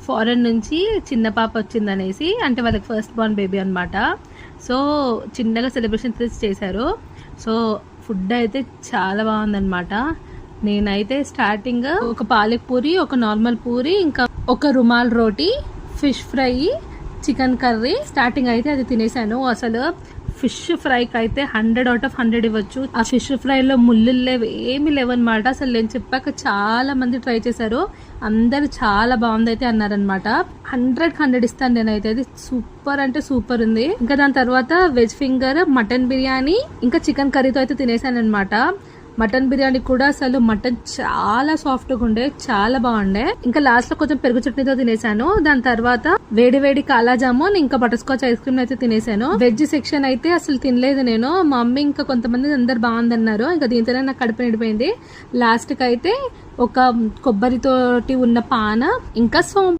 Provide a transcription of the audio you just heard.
Foreign నుంచి చిన్న పాప వచ్చిందనేసి, అంటే వాళ్ళకి ఫస్ట్ బోర్న్ బేబీ అనమాట. సో చిన్నగా సెలబ్రేషన్ చేశారు. సో ఫుడ్ అయితే చాలా బాగుందన్నమాట. నేనైతే స్టార్టింగ్ ఒక పాలక్ పూరి, ఒక నార్మల్ పూరి, ఇంకా ఒక రుమాల్ రోటీ, fish fry, chicken curry starting అయితే అది తినేసాను. అసలు ఫిష్ ఫ్రైకి అయితే 100/100 ఇవ్వచ్చు. ఆ ఫిష్ ఫ్రైలో ముళ్ళులు లేవు, ఏమి లేవన్నమాట. అసలు నేను చెప్పాక చాలా మంది ట్రై చేశారు, అందరు చాలా బాగుంది అయితే అన్నారనమాట. 100/100 ఇస్తాను నేనైతే. అది సూపర్ అంటే సూపర్ ఉంది. ఇంకా దాని తర్వాత వెజ్ ఫింగర్, మటన్ బిర్యానీ, ఇంకా చికెన్ కర్రీతో అయితే తినేసాను అనమాట. మటన్ బిర్యానీ కూడా అసలు మటన్ చాలా సాఫ్ట్ గా ఉండే, చాలా బాగుండే. ఇంకా లాస్ట్ లో కొంచెం పెరుగు చట్నీతో తినేసాను. దాని తర్వాత వేడి వేడి కాలా జామున్, ఇంకా బటర్ స్కాచ్ ఐస్ క్రీమ్ అయితే తినేసాను. వెజ్ సెక్షన్ అయితే అసలు తినలేదు నేను. మా మమ్మీ ఇంకా కొంతమంది అందరు బాగుందన్నారు. ఇంకా దీంతోనే నాకు కడుపు నిండిపోయింది. లాస్ట్ కి అయితే ఒక కొబ్బరితోటి ఉన్న పాన, ఇంకా సోంపు.